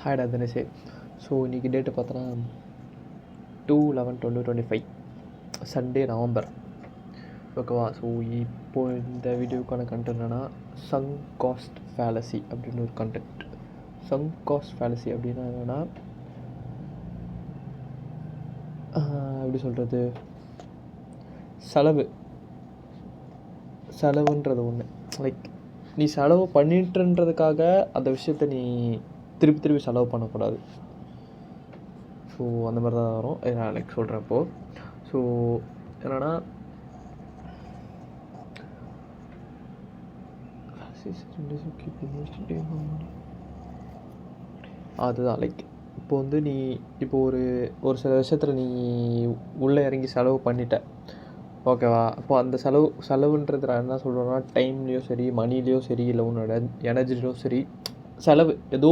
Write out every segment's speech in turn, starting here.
ஹாய்டா தினேஷே. So இன்றைக்கி date பார்த்தோன்னா 2/11/2025 Sunday November. ஓகேவா? ஸோ இப்போது இந்த வீடியோக்கான கண்டென்ட் என்னென்னா சங் காஸ்ட் ஃபேலசி அப்படின்னு ஒரு கண்டென்ட். சங் காஸ்ட் ஃபேலசி அப்படின்னா என்னென்னா எப்படி சொல்கிறது, செலவுன்றது ஒன்று. லைக் நீ செலவு பண்ணிட்டுன்றதுக்காக அந்த விஷயத்த நீ திருப்பி செலவு பண்ணக்கூடாது. ஸோ அந்த மாதிரி தான் வரும். நான் லைக் சொல்கிறேன் இப்போது. ஸோ என்னென்னா அதுதான் லைக் இப்போ வந்து நீ ஒரு சில விஷயத்தில் நீ உள்ளே இறங்கி செலவு பண்ணிட்ட, ஓகேவா? அப்போ அந்த செலவுன்றது நான் என்ன சொல்கிறேன்னா, டைம்லேயும் சரி, மணிலேயும் சரி, இல்லை உன்னோட எனர்ஜிலையும் சரி, செலவு ஏதோ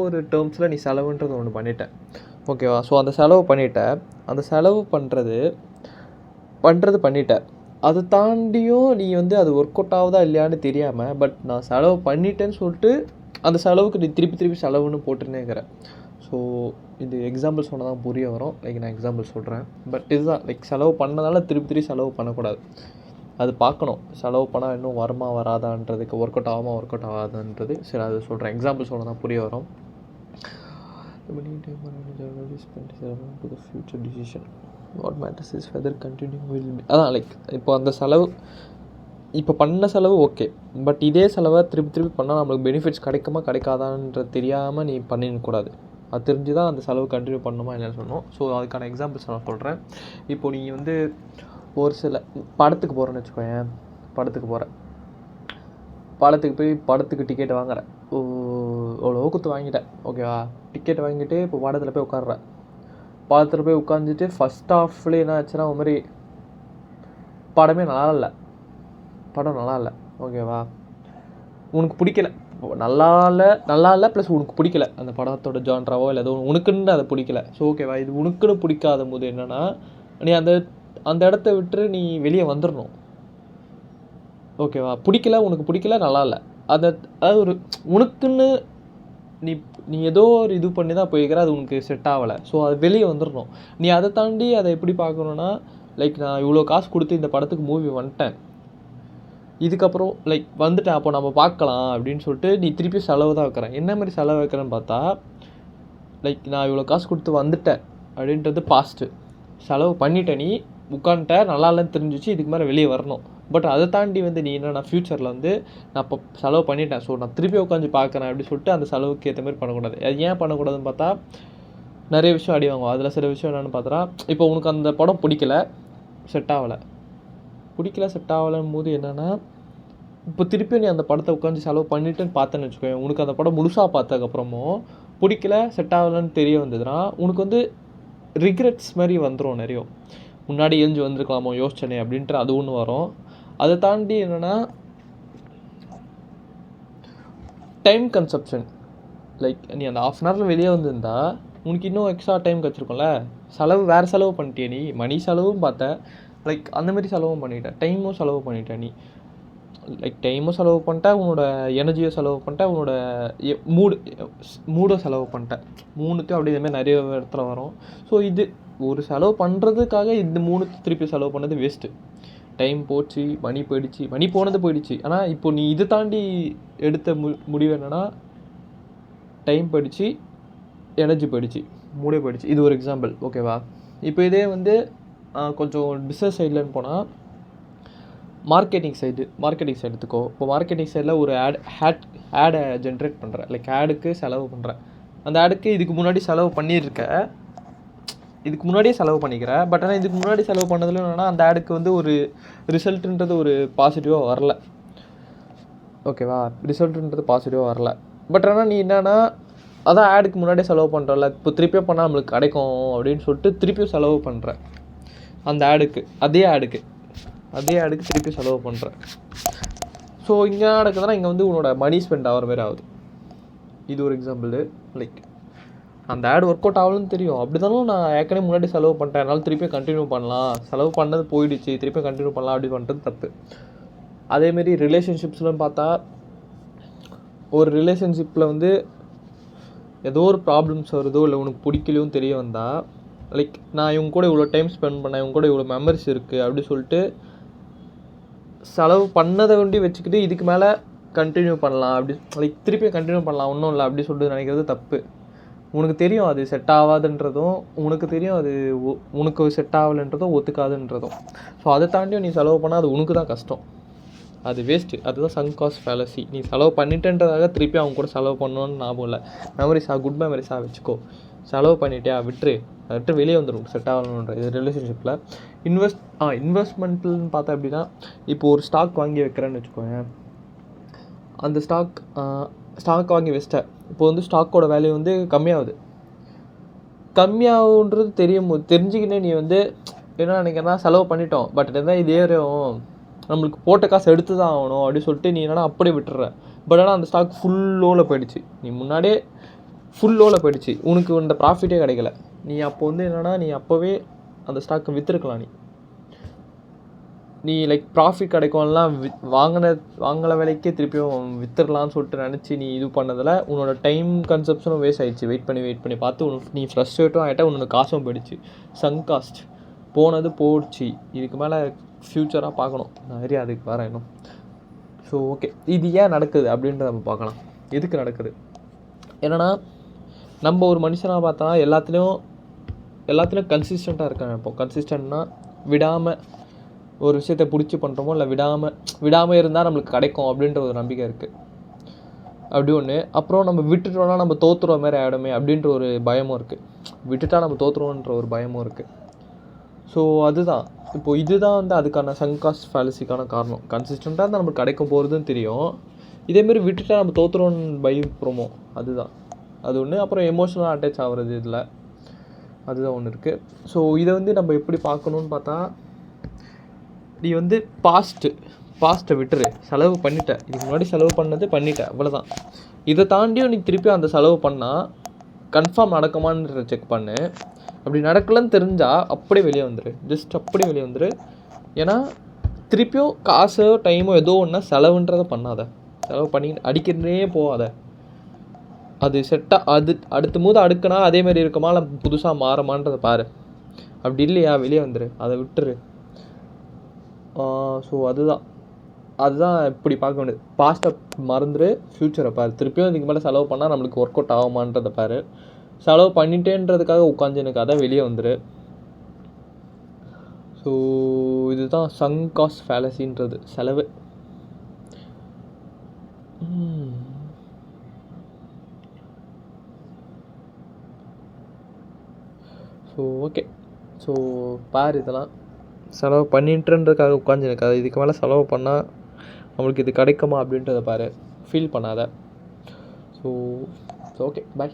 ஒரு டேர்ம்ஸில் நீ செலவுன்றது ஒன்று பண்ணிட்ட, ஓகேவா? ஸோ அந்த செலவு அந்த செலவு பண்ணிட்ட. அதை தாண்டியும் நீ வந்து அது ஒர்க் அவுட் ஆகுதா இல்லையான்னு தெரியாமல், பட் நான் செலவு பண்ணிட்டேன்னு சொல்லிட்டு அந்த செலவுக்கு நீ திருப்பி செலவுன்னு போட்டுருந்தேங்கிற. ஸோ இது எக்ஸாம்பிள் சொன்னால் தான் புரிய வரும். லைக் நான் எக்ஸாம்பிள் சொல்கிறேன். பட் இதுதான் லைக் செலவு பண்ணதால திருப்பி செலவு பண்ணக்கூடாது. அது பார்க்கணும், செலவு பண்ணால் இன்னும் வருமா வராதான்றதுக்கு, ஒர்க் அவுட் ஆகாதான்றது. சரி, அது சொல்கிறேன், எக்ஸாம்பிள் சொன்னால் தான் புரிய வரும். Future decision what matters is whether continue will be. அதான் லைக் இப்போ அந்த செலவு, இப்போ பண்ண செலவு ஓகே, பட் இதே செலவை திருப்பி பண்ணால் நம்மளுக்கு பெனிஃபிட்ஸ் கிடைக்காதான்றது தெரியாமல் நீ பண்ணிடக்கூடாது. அது தெரிஞ்சு தான் அந்த செலவு கண்டினியூ பண்ணணுமா இல்லைன்னு சொல்லணும். ஸோ அதுக்கான எக்ஸாம்பிள்ஸ் நான் சொல்கிறேன். இப்போது நீங்கள் வந்து ஒரு சில படத்துக்கு போகிறேன்னு வச்சுக்கோயேன். படத்துக்கு போய் படத்துக்கு டிக்கெட் வாங்குறேன். எவ்வளோ கொடுத்து வாங்கிட்டேன், ஓகேவா? டிக்கெட் வாங்கிட்டு இப்போ படத்தில் போய் உட்காடுறேன். படத்தில் போய் உட்காந்துட்டு ஃபஸ்ட் ஹாஃப்லேயே என்ன ஆச்சுன்னா, ஒரு மாதிரி படம் நல்லா இல்லை, ஓகேவா? உனக்கு பிடிக்கல, நல்லா இல்லை ப்ளஸ் உனக்கு பிடிக்கல அந்த படத்தோட ஜான்ராவோ இல்லை ஏதோ உனக்குன்னு அதை பிடிக்கல. ஸோ ஓகேவா, இது உனக்குன்னு பிடிக்காத போது என்னென்னா, நீ அந்த இடத்த விட்டு நீ வெளியே வந்துடணும், ஓகேவா? உனக்கு பிடிக்கல, நல்லா இல்லை, அதாவது ஒரு உனக்குன்னு நீ ஏதோ ஒரு இது பண்ணி தான் போய்க்கிற, அது உனக்கு செட் ஆகலை. ஸோ அது வெளியே வந்துடணும். நீ அதை தாண்டி அதை எப்படி பார்க்கணுன்னா, லைக் நான் இவ்வளோ காசு கொடுத்து இந்த படத்துக்கு மூவி வந்துட்டேன், இதுக்கப்புறம் லைக் வந்துட்டேன், அப்போ நம்ம பார்க்கலாம் அப்படின்னு சொல்லிட்டு நீ திருப்பி செலவு தான் வைக்கிறேன். என்ன மாதிரி செலவு வைக்கிறேன்னு பார்த்தா, லைக் நான் இவ்வளோ காசு கொடுத்து வந்துட்டேன் அப்படின்றது பாஸ்ட்டு. செலவு பண்ணிட்டேன், நீ உட்காந்துட்ட, நல்லா இல்லைன்னு தெரிஞ்சிச்சு, இதுக்கு மேலே வெளியே வரணும். பட் அதை தாண்டி வந்து நீ என்னன்னா ஃப்யூச்சரில் வந்து நான் இப்போ செலவு பண்ணிட்டேன், ஸோ நான் திருப்பி உட்காந்து பார்க்குறேன் அப்படின்னு சொல்லிட்டு அந்த செலவுக்கு ஏற்ற மாதிரி பண்ணக்கூடாது. அது ஏன் பண்ணக்கூடாதுன்னு பார்த்தா, நிறைய விஷயம் அடி வாங்குவோம். அதில் சில விஷயம் என்னென்னு பார்த்தா, இப்போ உனக்கு அந்த படம் பிடிக்கல, செட் ஆகலைன்னு போது என்னென்னா, இப்போ திருப்பி நீ அந்த படத்தை உட்காந்து செலவு பண்ணிட்டுன்னு பார்த்தேன்னு வச்சுக்கோங்க, உனக்கு அந்த படம் முழுசாக பார்த்ததுக்கப்புறமும் பிடிக்கல, செட் ஆகலைன்னு தெரிய வந்ததுன்னா உனக்கு வந்து ரிக்ரெட்ஸ் மாதிரி வந்துடும். நிறைய முன்னாடி எழுஞ்சி வந்திருக்கலாமோ, யோசிச்சனே அப்படின்ட்டு அது ஒன்று வரும். அதை தாண்டி என்னென்னா டைம் கன்சப்ஷன். லைக் நீ அந்த ½ அன் ஹவரில் வெளியே வந்திருந்தா உனக்கு இன்னும் எக்ஸ்ட்ரா டைம் கிடச்சிருக்கும்ல. வேறு செலவு பண்ணிட்டிய, நீ மணி செலவும் பார்த்த, லைக் அந்தமாரி செலவும் பண்ணிட்டேன், டைமும் செலவு பண்ணிட்டேன். நீ லைக் டைமும் செலவு பண்ணிட்டேன், உன்னோட எனர்ஜியை செலவு பண்ணிட்டேன், உன்னோட மூடை செலவு பண்ணிட்டேன். மூணுத்தையும் அப்படி இதுமாதிரி நிறைய இடத்துல வரும். ஸோ இது ஒரு செலவு பண்ணுறதுக்காக இந்த 3 திருப்பி செலவு பண்ணது வேஸ்ட்டு. டைம் போச்சு, மணி போயிடுச்சு. ஆனால் இப்போ நீ இது தாண்டி எடுத்த முடிவு என்னென்னா, டைம் போயிடுச்சு, எனர்ஜி போயிடுச்சு, மூடே போயிடுச்சு. இது ஒரு எக்ஸாம்பிள், ஓகேவா? இப்போ இதே வந்து கொஞ்சம் பிஸ்னஸ் சைட்லன்னு போனால், மார்க்கெட்டிங் சைடு எடுத்துக்கோ. இப்போ மார்க்கெட்டிங் சைடில் ஒரு ஆடை ஜென்ரேட் பண்ணுறேன், லைக் ஆடுக்கு செலவு பண்ணுறேன். அந்த ஆடுக்கு இதுக்கு முன்னாடியே செலவு பண்ணிக்கிறேன். பட் ஆனால் இதுக்கு முன்னாடி செலவு பண்ணதில் என்னென்னா, அந்த ஆடுக்கு வந்து ஒரு ரிசல்ட்டுன்றது ஒரு பாசிட்டிவாக வரல, ஓகேவா? பட் ஆனால் நீ என்னென்னா, அதான் ஆடுக்கு முன்னாடியே செலவு பண்ணுறல, இப்போ திருப்பியும் பண்ணால் நம்மளுக்கு கிடைக்கும் அப்படின்னு சொல்லிட்டு திருப்பியும் செலவு பண்ணுறேன் அந்த அதே ஆடுக்கு திருப்பி செலவு பண்ணுறேன். ஸோ இங்கே நடக்குதுன்னா, இங்கே வந்து உன்னோட மணி ஸ்பெண்ட் ஆகிற மாதிரி ஆகுது. இது ஒரு எக்ஸாம்பிள். லைக் அந்த ஆடு ஒர்க் அவுட் ஆகலன்னு தெரியும், அப்படி தானும் நான் ஏற்கனவே முன்னாடி செலவு பண்ணிட்டேன், அதனால திருப்பி கண்டினியூ பண்ணலாம், செலவு பண்ணது போயிடுச்சு, திருப்பி கண்டினியூ பண்ணலாம் அப்படி பண்ணுறது தப்பு. அதேமாரி ரிலேஷன்ஷிப்ஸ்லாம் பார்த்தா, ஒரு ரிலேஷன்ஷிப்பில் வந்து ஏதோ ஒரு ப்ராப்ளம்ஸ் வருதோ இல்லை உனக்கு பிடிக்கலையும் தெரிய வந்தால் லைக் நான் இவங்க கூட இவ்வளோ டைம் ஸ்பெண்ட் பண்ணேன், இவங்க கூட இவ்வளோ மெமரிஸ் இருக்குது அப்படி சொல்லிட்டு செலவு பண்ணதை வண்டி வச்சுக்கிட்டு இதுக்கு மேலே கண்டினியூ பண்ணலாம் அப்படி லைக் திருப்பி கண்டினியூ பண்ணலாம் ஒன்றும் இல்லை அப்படி சொல்லிட்டு நினைக்கிறது தப்பு. உனக்கு தெரியும் அது செட் ஆகாதுன்றதும், உனக்கு தெரியும் அது உனக்கு செட் ஆகலைன்றதும் ஒத்துக்காதுன்றதும். ஸோ அதை தாண்டியும் நீ செலவு பண்ணால் அது உனக்கு தான் கஷ்டம், அது வேஸ்ட்டு. அதுதான் சங்க் காஸ்ட் ஃபேலசி. நீ செலவு பண்ணிட்டேன்றதாக திருப்பி அவங்க கூட செலவு பண்ணணுன்னு ஞாபகம் இல்லை. மெமரிஸாக குட் மெமரிஸாக வச்சுக்கோ. செலவு பண்ணிட்டியா விட்டுரு, அதை விட்டு வெளியே வந்துடும் செட் ஆகணுன்ற இது ரிலேஷன்ஷிப்பில். இன்வெஸ்ட்மெண்ட்னு பார்த்தா எப்படின்னா, இப்போ ஒரு ஸ்டாக் வாங்கி வைக்கிறேன்னு வச்சுக்கோங்க. அந்த ஸ்டாக் வாங்கி வச்சிட்டேன். இப்போ வந்து ஸ்டாக்கோட வேல்யூ வந்து கம்மியாகுன்றது தெரிஞ்சுக்கினே நீ வந்து என்ன நினைக்கிறனா செலவு பண்ணிட்டோம், பட் எதாவது இது ஏறும், நம்மளுக்கு போட்ட காசு எடுத்து தான் ஆகணும் அப்படின்னு சொல்லிட்டு நீ என்னன்னா அப்படியே விட்டுற. பட் ஆனால் அந்த ஸ்டாக் ஃபுல் லோவில் போயிடுச்சு, நீ முன்னாடியே ஃபுல் லோவில் போயிடுச்சு, உனக்கு இந்த ப்ராஃபிட்டே கிடைக்கல. நீ அப்போ வந்து என்னென்னா நீ அப்போவே அந்த ஸ்டாக்கை விற்றுருக்கலாம். நீ லைக் ப்ராஃபிட் கிடைக்கும்லாம் வாங்கின விலைக்கே திருப்பியும் விற்றுடலான்னு சொல்லிட்டு நினச்சி நீ இது பண்ணதில் உன்னோட டைம் கன்சப்ஷனும் வேஸ்ட் ஆகிடுச்சு. வெயிட் பண்ணி பார்த்து நீ ஃப்ரஸ்ட்ரேட்டும் ஆகிட்டா, உன்னோட காசும் போயிடுச்சு. சங்க் காஸ்ட் போனது போயிடுச்சு. இதுக்கு மேலே ஃப்யூச்சராக பார்க்கணும். நான் நிறைய அதுக்கு வரேன் இன்னும். ஸோ ஓகே, இது ஏன் நடக்குது அப்படின்றத நம்ம பார்க்கலாம். எதுக்கு நடக்குது என்னென்னா, நம்ம ஒரு மனுஷனாக பார்த்தா எல்லாத்துலேயும் கன்சிஸ்டண்ட்டாக இருக்க நினைப்போம். கன்சிஸ்டன்ட்னா விடாமல் ஒரு விஷயத்தை பிடிச்சி பண்ணுறோமோ இல்லை விடாமல் இருந்தால் நம்மளுக்கு கிடைக்கும் அப்படின்ற ஒரு நம்பிக்கை இருக்குது. அப்படி ஒன்று. அப்புறம் நம்ம விட்டுட்டோம்னா நம்ம தோற்றுற மாதிரி ஆகிடுமே அப்படின்ற ஒரு பயமும் இருக்குது. விட்டுட்டா நம்ம தோற்றுருவோன்ற ஒரு பயமும் இருக்குது. ஸோ அதுதான் இப்போது இதுதான் வந்து அதுக்கான சங்க் காஸ்ட் ஃபேலசிக்கான காரணம். கன்சிஸ்டண்ட்டாக இருந்தால் நம்மளுக்கு கிடைக்கும் போகிறதுன்னு தெரியும், இதேமாரி விட்டுட்டா நம்ம தோற்றுருவோன்னு பயப்படுறோமோ, அதுதான் அது ஒன்று. அப்புறம் எமோஷனலாக அட்டாச் ஆகிறது இதில், அதுதான் ஒன்று இருக்குது. ஸோ இதை வந்து நம்ம எப்படி பார்க்கணுன்னு பார்த்தா, நீ வந்து பாஸ்ட்டை விட்டுரு. செலவு பண்ணிட்டேன், இதுக்கு முன்னாடி செலவு பண்ணது பண்ணிட்டேன், அவ்வளோதான். இதை தாண்டியும் நீ திருப்பி அந்த செலவு பண்ணால் கன்ஃபார்ம் நடக்குமான்னு செக் பண்ணு. அப்படி நடக்கலன்னு தெரிஞ்சால் அப்படியே வெளியே வந்துடு, ஜஸ்ட் அப்படியே வெளியே வந்துடு. ஏன்னா திருப்பியும் காசோ டைமோ ஏதோ ஒன்றா செலவுன்றதை பண்ணாத. செலவு பண்ணி அடிக்கிறதே போகாத. அது அடுத்த அடுக்குனா அதேமாதிரி இருக்குமா இல்லை புதுசாக மாறுமான்றதை பாரு. அப்படி இல்லையா வெளியே வந்துடு, அதை விட்டுரு. ஸோ அதுதான் இப்படி பார்க்க வேண்டியது. பாஸ்ட்டை மறந்துடு, ஃப்யூச்சரை பாரு. திருப்பியும் இதுக்கு மேலே செலவு பண்ணால் நம்மளுக்கு ஒர்க் அவுட் ஆகுமான்றதை பாரு. செலவு பண்ணிட்டேன்றதுக்காக உட்காந்து எனக்கு அதை வெளியே வந்துடு. ஸோ இதுதான் சங்க் காஸ்ட் ஃபேலசின்றது, செலவு. ஸோ ஓகே, ஸோ பாரு, இதெல்லாம் செலவு பண்ணிட்டுன்றதுக்காக உட்காந்து எனக்கு அது இதுக்கு மேலே செலவு பண்ணால் நம்மளுக்கு இது கிடைக்குமா அப்படின்றத பாரு. ஃபீல் பண்ணாத. ஸோ ஓகே, பாய்.